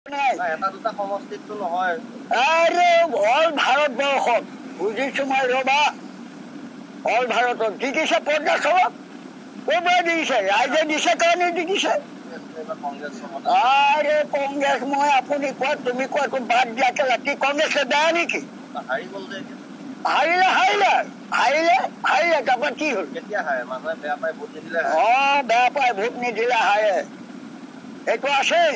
এটা দুটা সমষ্টিতো নহয় আৰে অল ভাৰতবৰ্ষত বুঝিছো মই ৰবা অল ভাৰতত জিকিছে পঞ্চাশ সভা ক'ৰপৰা দিছে ৰাইজে দিছে কাৰণে জিকিছে আৰে কংগ্ৰেছ মই আপুনি কোৱা তুমি কোৱাটো বাদ দিয়াকে ৰাতি কংগ্ৰেছে বেয়া নেকি হাৰিলে হাৰিলে হাৰিলে হাৰিলে তাৰপৰা কি হ'ল বেয়া পাই ভোট নিদিলে হাৰে এইটো আছেই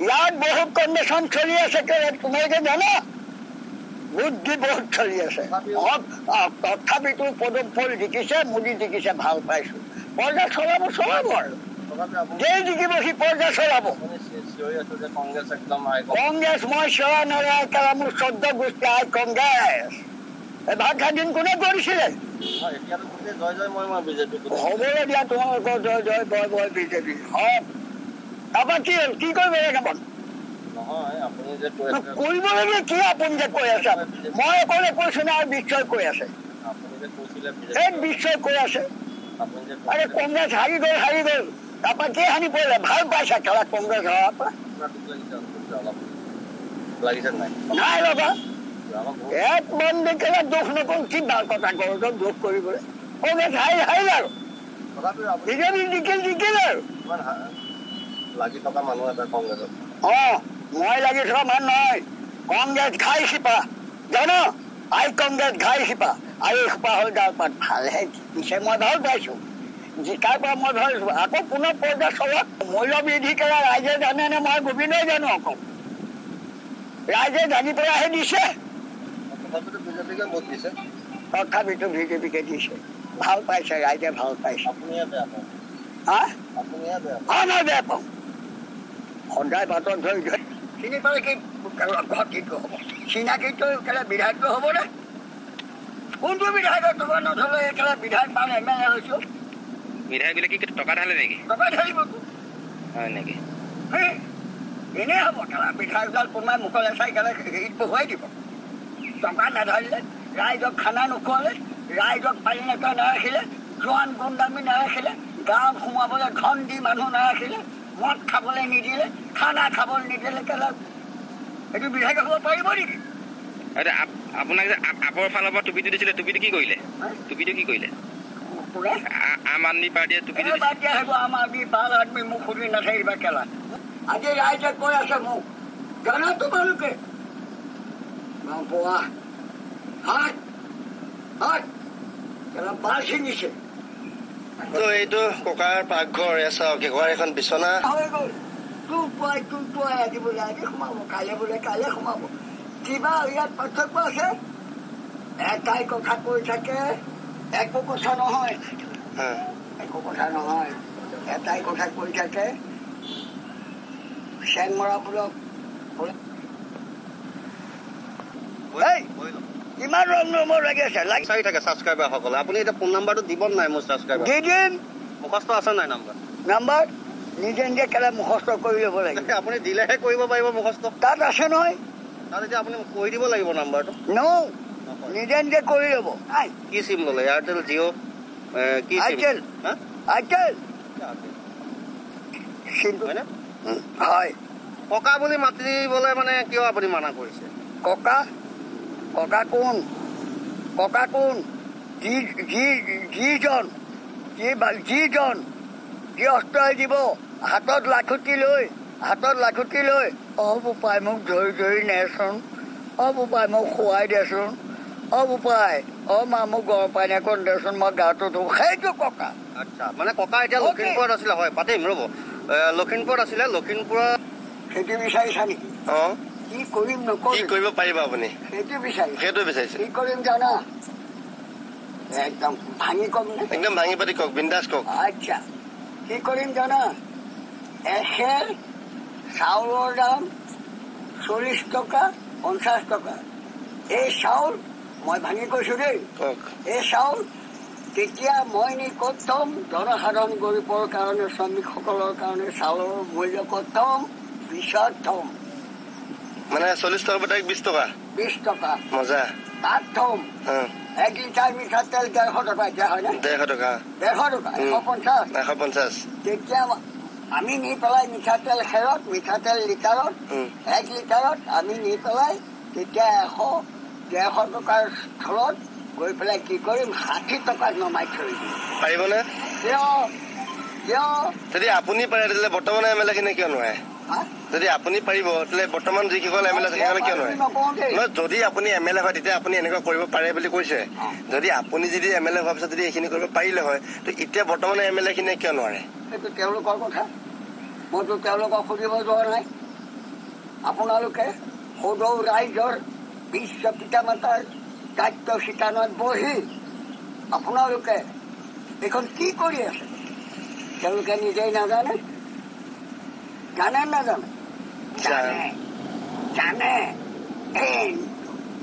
ইয়াত বহুত কণ্ডিশ্যন চলি আছে তোমালোকে জানা বুদ্ধি বহুত চলি আছে তথাপিতো পদম ফল জিকিছে মোদী জিকিছে ভাল পাইছো পৰ্দা চলাব চলাব আৰু যেই জিকিব সি পৰ্দা চলাব কংগ্ৰেছ মই চলা নৰাই কেলা মোৰ 14 গোষ্ঠী আই কংগ্ৰেছ ভাত খাদিন কোনে কৰিছিলে হ'বলৈ দিয়া তোমালোকৰ জয় জয় বয় বয় বিজেপি হওক তাৰপৰা কি হ'ল কি কৰিব লাগে কামত কৰিবলগীয়া কি আপুনি যে কৈ আছে মই অকলে কৈছো নে আৰু বিশ্বই কৈ আছে এই বিশ্বই কৈ আছে আৰে কংগ্ৰেছ হাৰি গ'ল তাৰপৰা কি হানি পৰিলে ভাল পাইছা খেলা কংগ্ৰেছ হোৱাৰ পৰা নাই লগা এক মন দেখিলে দুখ নকৰো কি ভাল কথা কৰো দুখ কৰিবলৈ কংগ্ৰেছ হাৰিল আৰু বিজেপি জিকিল আৰু মই লাগি থকা মানুহ নহয় কংগ্ৰেছ ঘাই শিপা জানো আই কংগ্ৰেছ ঘাই শিপা আৰু এই সোপা হ'ল গাঁৱৰ পাত ভালহে জিকিছে মই ভাল পাইছো জিকাৰ পৰা মই ভাবিছো আকৌ পুনৰ পৰ্দা চলক মূল্যবৃদ্ধি কৰা ৰাইজে জানে নে মই গোবিন্দই জানো অকল ৰাইজে জানি পেলাইহে দিছে তথাপিতো বিজেপিকে দিছে ভাল পাইছে ৰাইজে ভাল পাইছে মই বেয়া পাওঁ সদায় বাটত ধৰি ধৰি চিনি পালে কি ঘটিটো হ'ব চিনাকিটো কেলে বিধায়কটো হ'ব নে কোনটো বিধায়কৰ টকা নথলে কেলে বিধায়ক পালে এমএলএ হৈছো বিধায়ক বিলাকে কি টকা ঢালে নেকি টকা ঢালিব হয় নেকি এনেই হ'ব কেলা বিধায়কডাল কোনোবাই মুখলৈ চাই কেলে হেৰিত বহুৱাই দিব টকা নাঢালিলে ৰাইজক খানা নোখোৱালে ৰাইজক পানী নেতা নাৰাখিলে জোৱান গুণ্ডামী নাৰাখিলে গাঁৱত সোমাবলৈ ধন দি মানুহ নাৰাখিলে মদ খাবলৈ নিদিলে খানা খাবলৈ নিদিলে কেলে এইটো বিধায়ক হ'ব পাৰিব নেকি আপোনাক যে আপৰ ফালৰ পৰা টুপিটো দিছিলে টুপিটো কি কৰিলে আম আদমি পাৰ্টিয়ে টুপিটো বাদ দিয়া হ'ব আম আদমি ভাল আদমি মোক সুধি নাথাকিবা কেলা আজি ৰাইজে কৈ আছে মোক জানা তোমালোকে পোৱা হাত হাত কেলা বাৰ ছিঙিছে এইটো ককাৰ পাকঘৰ চাওক এঘৰ এখন বিচনা হৈ গ'ল তোৰ পুৱাই আজি বোলে আজি সোমাব কাইলৈ বোলে কাইলৈ সোমাব কিবা ইয়াত পাৰ্থক্য আছে এটাই কথা কৈ থাকে একো কথা নহয় এটাই কথা কৈ থাকে চেং মৰা বোলক ইমান ৰং ৰমৰ লাগি আছে চাই থাকে ছাবস্ক্ৰাইবাৰসকলে আপুনি এতিয়া ফোন নাম্বাৰটো দিব নাই মোৰ ছাবস্ক্ৰাইবাৰ দি দিম মুখস্থ আছে নাই নাম্বাৰ নিজে নিজে কেলে মুখস্থ কৰি ল'ব লাগিব আপুনি দিলেহে কৰিব পাৰিব মুখস্থ তাত আছে নহয় তাত এতিয়া আপুনি কৈ দিব লাগিব নাম্বাৰটো নিজে নিজে কৰি ল'ব কি চিম ল'লে এয়াৰটেল জিঅ' কি আইটেল হয় ককা বুলি মাতিবলৈ মানে কিয় আপুনি মানা কৰিছে ককা কোন যিজন যি অস্ত্ৰই দিব হাতত লাখুটি লৈ বোপাই মোক ধৰি নেচোন বোপাই মোক খুৱাই দেচোন বোপাই মা মোক গৰম পানী অকণ দেচোন মই গাটো ধুওঁ সেইটো ককা আচ্ছা মানে ককা এতিয়া লখিমপুৰত আছিলে হয় পাতিম ৰ'ব লখিমপুৰত আছিলে লখিমপুৰত সেইটো বিচাৰিছা নেকি কি কৰিম কি কৰিব পাৰিব আপুনি সেইটো বিচাৰিছে কি কৰিম জানা একদম ভাঙি কম একদম ভাঙি পাতি কওক বিন্দাছ কওক আচ্ছা কি কৰিম জানা এখেৰ চাউলৰ দাম 40 টকা 50 টকা এই চাউল মই ভাঙি কৈছো দেই এই চাউল তেতিয়া মই নি ক'ত থম জনসাধাৰণ গৰীবৰ কাৰণে শ্ৰমিকসকলৰ কাৰণে চাউলৰ মূল্য ক'ত থম পিছত থম মানে 40 টকা বটাই 20 টকা মজা তাত থম 1 লিটাৰ মিঠাতেল 150 টকা এতিয়া হয় না 150 টকা 150 তেতিয়া আমি নি পেলাই মিঠাতেল খেৰত মিঠাতেল লিটাৰত 1 লিটাৰত আমি নি পেলাই তেতিয়া 100-150 টকাৰ স্থলত গৈ পেলাই কি কৰিম 60 টকাত নমাই থৈ দিম পাৰিবনে কিয় যদি আপুনি পাৰে তেতিয়াহ'লে বৰ্তমান এম এল এ খিনি কিয় নোৱাৰে যদি আপুনি পাৰিব তেতিয়াহ'লে বৰ্তমান যিসকল এম এল এ আছে সেইসকলে কিয় নোৱাৰে নহয় যদি আপুনি এম এল এ হয় তেতিয়া আপুনি এনেকুৱা কৰিব পাৰে বুলি কৈছে যদি আপুনি যদি এম এল এ হোৱাৰ পিছত যদি এইখিনি কৰিব পাৰিলে হয় তো এতিয়া বৰ্তমান এম এল এ খিনিয়ে কিয় নোৱাৰে সেইটো তেওঁলোকৰ কথা মইতো তেওঁলোকক সুধিব যোৱা নাই আপোনালোকে সদৌ ৰাইজৰ বিশ্ব পিতা মাতাৰ দায়িত্ব শিতানত বহি আপোনালোকে এইখন কি কৰি আছে তেওঁলোকে নিজেই নাজানে জানে নাজানে জানে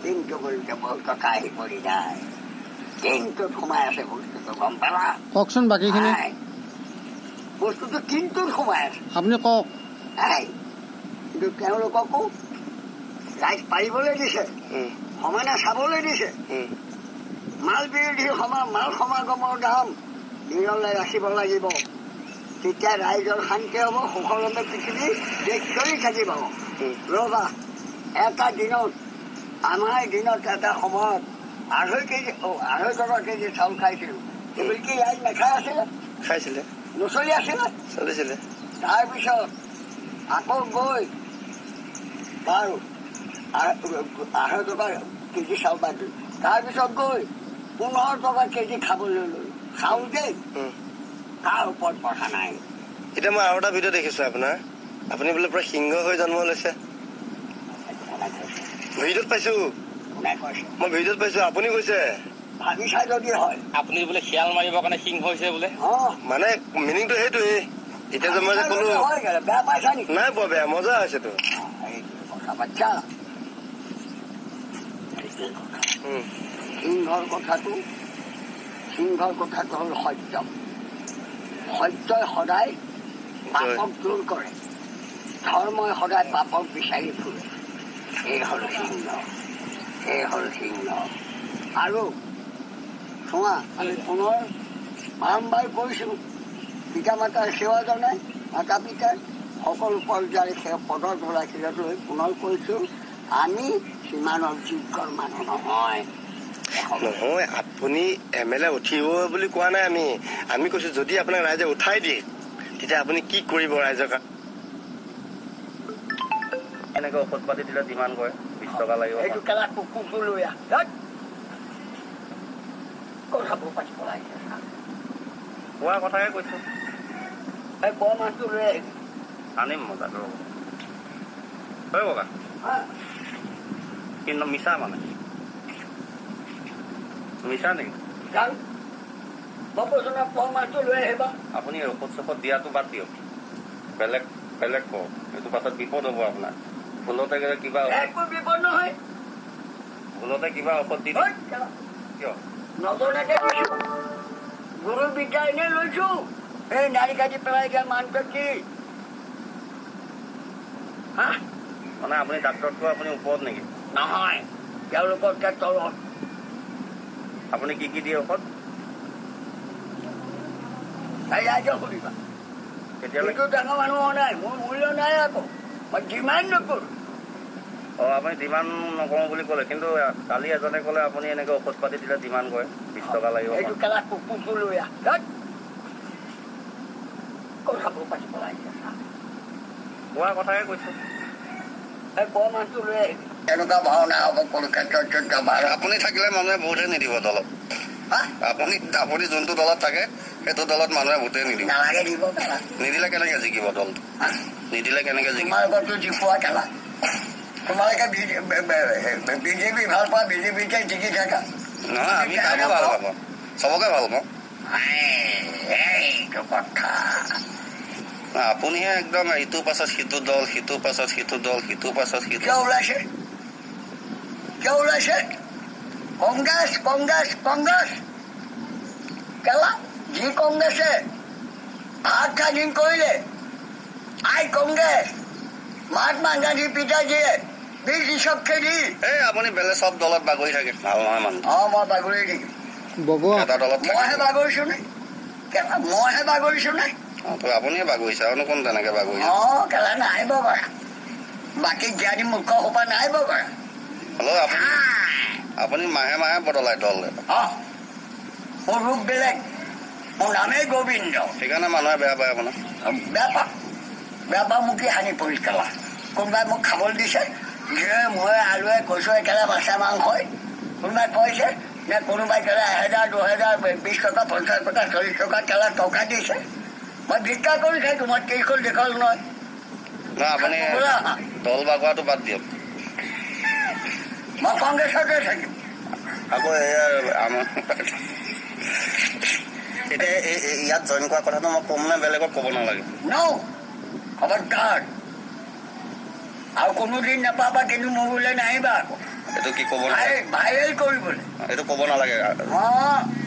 কিন্তু বলতে বহুত কথা আহি পৰি যায় কিন্তু সোমাই আছে বস্তুটো গম পালা কওকচোন বাকীখিনি বস্তুটো কিন্তু সোমাই আছে আপুনি কওক কিন্তু তেওঁলোককো ৰাইজ পাৰিবলৈ দিছে সমানে চাবলৈ দিছে মাল বিৰোধী মাল সমাগমৰ দাম নিয়মলৈ ৰাখিব লাগিব তেতিয়া ৰাইজৰ শান্তি হ'ব সুকলমে পৃথিৱী দেশ চলি থাকিব ৰবা এটা দিনত আমাৰ দিনত এটা সময়ত 2.5 টকা কেজি চাউল খাইছিলো এইবোৰ কি ৰাইজ নাখাই আছিলে খাইছিলে নচলি আছিলে চলিছিলে তাৰপিছত আকৌ গৈ বাৰু 2.5 টকা কেজি চাউল পাই দিলো তাৰপিছত গৈ 15 টকা কেজি খাবলৈ ললো চাউল দেই তাৰ ওপৰত কথা নাই এতিয়া মই আৰু এটা ভিডিঅ' দেখিছো আপোনাৰ আপুনি বোলে পুৰা সিংহ হৈ জন্ম লৈছে ভিডিঅ'ত পাইছো মই ভিডিঅ'ত পাইছো আপুনি কৈছে ভাবিছা যদি হয় আপুনি বোলে শিয়াল মাৰিবৰ কাৰণে সিংহ হৈছে বোলে মানে মিনিংটো সেইটোৱে এতিয়া যে মই যে কলো বেয়া পাইছা নেকি নাই বৰ বেয়া মজা হৈছেতো কথা বাচ্চা সিংহৰ কথাটো হ'ল সত্য সত্যই সদায় পাপক দূৰ কৰে ধৰ্মই সদায় পাপক বিচাৰি ফুৰে এই হ'ল সিংহ আৰু চোৱা আমি পুনৰ বাৰম্বাৰ কৈছো পিতা মাতাৰ সেৱা জনাই মাতা পিতাৰ সকলো পৰ্যায়ৰ সেই পদত ওলাইছিলেতো পুনৰ কৈছো আমি সিমানৰ যোগ্যৰ মানুহ নহয় আপুনি এম এল এ উঠিব বুলি কোৱা নাই আমি কৈছো যদি আপোনাক ৰাইজে উঠাই দিয়ে তেতিয়া আপুনি কি কৰিব ৰাইজৰ এনেকে ঔষধ পাতি দিলে যিমান কৰে 20 টকা লাগিব এইটো কেলা কুকুৰটো লৈ কথাবোৰ পাতিব লাগে কোৱা কথাকে কৈছো এই বৰ মাছটো লৈ আহিবি আনিম মজাটো হয় বগা কিন্তু মিছা মানে মিছা নেকি বৰ মাছটো লৈ আহিবা আপুনি ঔষধ চৌষধ দিয়াটো বাদ দিয়ক বেলেগ কওক এইটো পাছত বিপদ হ'ব আপোনাৰ ভুলতে কিবা একো বিপদ নহয় ভুলতে কিবা ঔষধ দি দিম কিয় নজনাকে দিছো গুৰু বিদ্যা এনে লৈছো এই নাৰী কাটি পেলাই দিয়া মানুহটো কি মানে আপুনি ডাক্তৰতকৈ আপুনি ওপৰত নেকি নহয় তেওঁলোকতকে তলত আপুনি কি দিয়ে ঔষধ ৰাইজে সুধিবা তেতিয়ালৈকে ডাঙৰ মানুহ নাই মোৰ মূল্য নাই আকৌ মই ডিমাণ্ড নকৰো আপুনি ডিমাণ্ড নকৰো বুলি ক'লে কিন্তু কালি এজনে ক'লে আপুনি এনেকে ঔষধ পাতি দিলে ডিমাণ্ড কৰে 20 টকা লাগিব এইটো কেলা কুকুৰটো লৈ কথাবোৰ পাতিব লাগে কোৱা কথাকে কৈছো এই বৰ মাছটো লৈ আহিবি এনেকুৱা ভাওনা হ'ব কোনো ক্ষেত্ৰত আপুনি থাকিলে মানুহে ভোটহে নিদিব দলত আপুনি যোনটো দলত থাকে সেইটো দলত মানুহে ভোটে নিদিব নালাগে দিব কেলা নিদিলে কেনেকে জিকিব দলটো নিদিলে কেনেকে জিকিব তোমালোকৰতো জিকোৱা কেলা তোমালোকে বিজেপি ভাল পোৱা বিজেপিকে জিকি থাকা নহয় আমি কাকো ভাল পাব চবকে ভাল পাওঁ এইটো কথা আপুনিহে একদম ইটোৰ পাছত সিটো দল সিটোৰ পাছত সিটো দল সিটোৰ পাছত সিটো কিয় ওলাইছে কংগ্ৰেছ কেলা যি কংগ্ৰেছে ভাৰত স্বাধীন কৰিলে কংগ্ৰেছ মহাত্মা গান্ধী পিতাজীয়ে ব্ৰিটিছক খেদি আপুনি বেলেগ চব দলত বাগৰি থাকে ভাল নহয় মানুহ মই বাগৰি থাকিম বব এটা দলত মইহে বাগৰিছো নে আপুনিয়ে বাগৰিছে আৰু কোন তেনেকে বাগৰিছে কেলা নাহিব পাৰা বাকী জ্ঞানী মূৰ্খ সোপা নাহিব পাৰা হ'লেও আপুনি মাহে মাহে বদলাই দল মোৰ ৰূপ বেলেগ মোৰ নামেই গোবিন্দ সেইকাৰণে মানুহে বেয়া পায় আপোনাক বেয়া পা মোক কি হানি পৰিষ্কাৰ কোনোবাই মোক খাবলৈ দিছে যে মই আলুৱে কচু একেবাৰে মাছা মাংসই কোনোবাই কৈছে নে কোনোবাই কেলা 1000 2000 20 টকা 50 টকা 40 টকা কেলা টকা দিছে মই ভিক্ষা কৰি খাইছো মই কেইখন দেখাল নহয় আপুনি দল বাগোৱাটো বাদ দিয়ক মই কংগ্ৰেছতে থাকিম আকৌ আমাৰ এতিয়া ইয়াত জইন কৰা কথাটো মই কম নে বেলেগক ক'ব নালাগে খবৰদাৰ আৰু কোনোদিন নাপাবা কিন্তু মোৰ বোলে নাহিবা আকৌ এইটো কি ক'ব ভাইৰেল কৰিবলৈ এইটো ক'ব নালাগে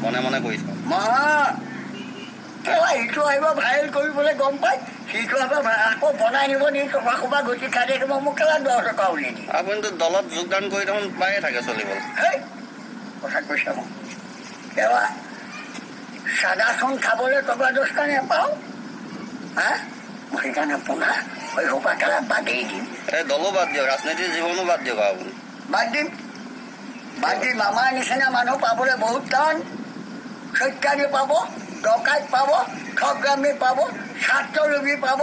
মনে মনে কৰিছো ইটো আহিব ভাইৰেল কৰিবলৈ গম পাই সিটো আকৌ বনাই নিব নি টকা সোপা গুচি খাই থাকিব মোক কেলা 10 টকা উলিয়াই দিয়ে আপুনিতো দলত যোগদান কৰি দেখোন পায়ে থাকে চলিবলৈ কথা কৈছা মোক এবাৰ চাদা চোন খাবলৈ টকা 10 টা নেপাওঁ মই সেইকাৰণে পুনৰ ওই সোপা কেলা বাদেই দিম এই দলো বাদ দিয়ক ৰাজনীতিৰ জীৱনো বাদ দিয়ক আপুনি বাদ দিম আমাৰ নিচিনা মানুহ পাবলৈ বহুত টান চৈতানি পাব ডকাইত পাব ঠগৰামী পাব ছাত্ৰলোভী পাব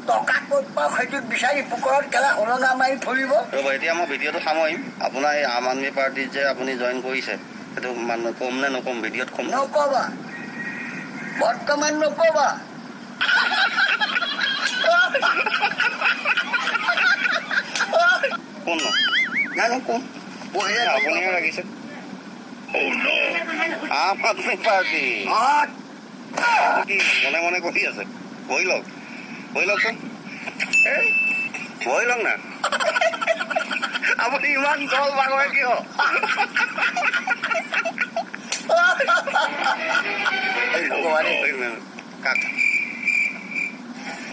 টকা ক'ত পাওঁ সেইটোক বিচাৰি পুকুৰত কেলা হলনা মাৰি ফুৰিব ৰ'ব এতিয়া মই ভিডিঅ'টো সামৰিম আপোনাৰ এই আম আদমি পাৰ্টিত যে আপুনি জইন কৰিছে সেইটো মানুহ কম নে নকম ভিডিঅ'ত কম নকবা বৰ্তমান নকবা কোন জানো কোন আপুনিহে লাগিছে আম আদমি পাৰ্টি মনে মনে কৰি আছে বহি লওকচোন বহি লওক না আপুনি ইমান দল বাগৰে কিয়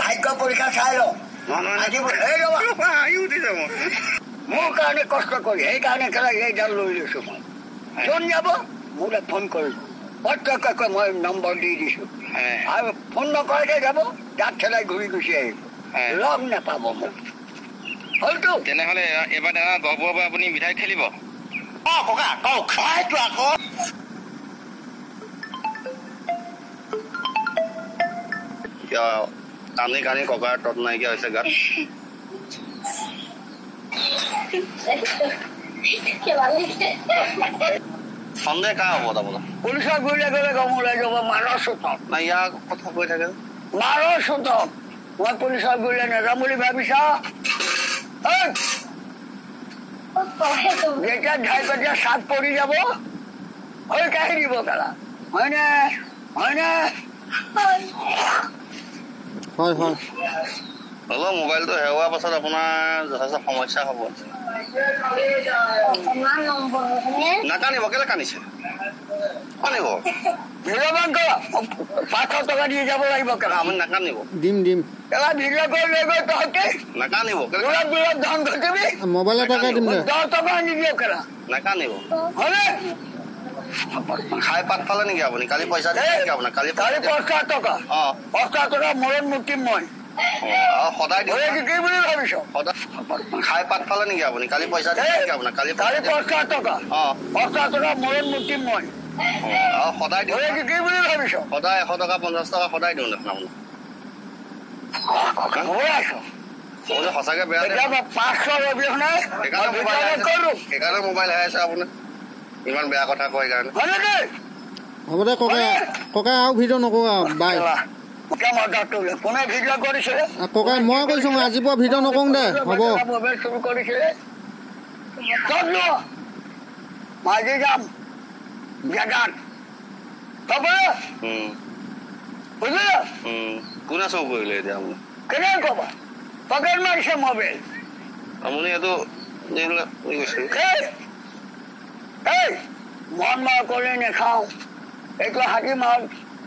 ভাগ্য পৰীক্ষা চাই লওঁ মোৰ কাৰণে কষ্ট কৰি সেইকাৰণে কেলা এইডাল লৈ লৈছো মই যোন যাব মোলৈ ফোন কৰিব প্ৰত্যেককৈ মই নম্বৰ দি দিছো আৰু ফোন নকৰাকে যাব দাঁত ঠেলাই ঘূৰি গুচি আহিব লগ নাপাব মোক হলতো তেনেহ'লে এবাৰ গহপুৰৰ পৰা আপুনি বিধায়ক খেলিব ককা কওক খাইতো আকৌ কানি কানি ককাৰ তত নাইকিয়া হৈছে গাত সন্দেহ কাৰ হ'ব তাৰমানে পুলিচৰ গুৰিলে গ'লে গম ওলাই যাব মাৰৰ চোতক না ইয়াৰ কথা কৈ থাকে মাৰৰ চোতক মই পুলিচৰ গুৰিলে নাযাম বুলি ভাবিছা যেতিয়া ঢাই পেটীয়া চাপ পৰি যাব হৈ কাঢ়ি দিব কেলা হয়নে হ'লেও মোবাইলটো হেৰুৱাৰ পাছত আপোনাৰ যথেষ্ট সমস্যা হ'ব নাকানিব কেলে কানিছে কানিব 500 টকা দি যাব লাগিব কেলা আপুনি নাকানিব দিম কেলা ভিডিঅ' কৰি লৈ গৈ তহঁতে নাকানিব দূৰত ধন ঘটিবি মোবাইল টকা দিম দে 10 টকা নিদিয় কেলা নাকানিব হয়নে খাই পাত পালে নেকি আপুনি কালি পইচা দিয়ে আপোনাক কালি 50 টকা 50 টকা মৰণ মুক্তি মই সদায় কি বুলি ভাবিছ খাই পাত পালে নেকি আপুনি কালি পইচা দিয়ে আপোনাক কালি 50 টকা 50 টকা মৰণ মুক্তি মই সদায় কি বুলি ভাবিছ সদায় 100 টকা 50 টকা সদায় দিওঁ দেখোন আপোনাক সঁচাকে বেয়া 500 অবিহনে সেইকাৰণে মোবাইল হেৰাইছে আপোনাৰ ইমান বেয়া কথা কয় কাৰণে হ'ব দে ককাই আৰু ভিডিঅ' নকৰোঁ আৰু বাই কোনে ভিডিঅ' কৰিছে ককাই মই কৈছো আজিৰ পৰা ভিডিঅ' নকৰোঁ দে হ'ব মোবাইল চুৰ কৰিছিলে আজি যাম জেগাত বুজিলে কোনে চুৰ কৰিলে এতিয়া আপুনি কেনে কবা পকেট মাৰিছে মোবাইল আপুনি এইটো মন মাৰ কৰি নেখাওঁ এইটো হাতী মাৰ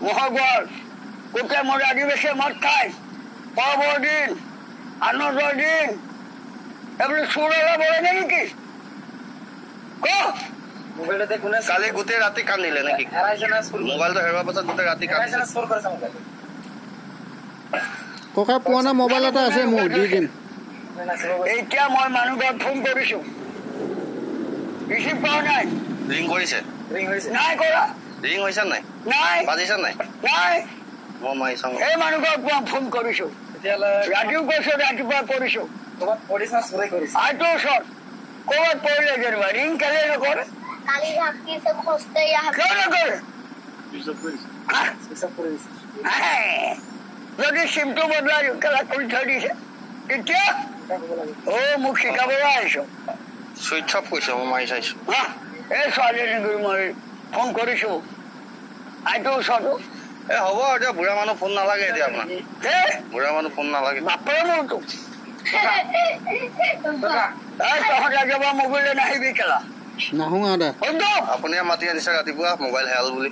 মহৰ গড় গোটেই মোৰ আদিবাসীয়ে মদ খায় পৰ্বৰ দিন আনন্দৰ দিন এইবোৰ চুৰ অলপ বলে নেকি কালি গোটেই ৰাতি কান্দিলে নেকি মোবাইলটো হেৰুৱাৰ পাছত গোটেই ৰাতি কান্দিলে ককা পুৰণা মোবাইল এটা আছে মোৰ দি দিম এতিয়া মই মানুহ ঘৰত ফোন কৰিছো ৰিচিভ কৰা নাই ৰিং কৰিছে নাই কৰা ৰিং হৈছে নাই নাই বাজিছে নাই নাই মই মাৰি চাওঁ এই মানুহ ঘৰত মই ফোন কৰিছো ৰাতিও কৈছো ৰাতিপুৱা কৰিছো আইটো ওচৰত ক'ৰবাত পৰিলে যেনিবা ৰিং কেলে নকৰে काली झाकी से खोजते यहाँ কিয় নকৰে যদি চিমটো বদলাই কেলা কৰি থৈ দিছে তেতিয়া মোক শিকাবলৈ আহিছো চুইচ অফ কৰিছে মই মাৰি চাইছো এই ছোৱালীজনী মই ফোন কৰিছো আইটো ওচৰতো হ'ব এতিয়া বুঢ়া মানুহ ফোন নালাগে এতিয়া আপোনাক বুঢ়া মানুহ ফোন নালাগে বাপৰে মোৰতো তহঁত ৰাজবা মোবাইলে নাহিবি কেলা নাহো আৰু দে আপুনি মাতি আনিছে ৰাতিপুৱা মোবাইল হেৰাল বুলি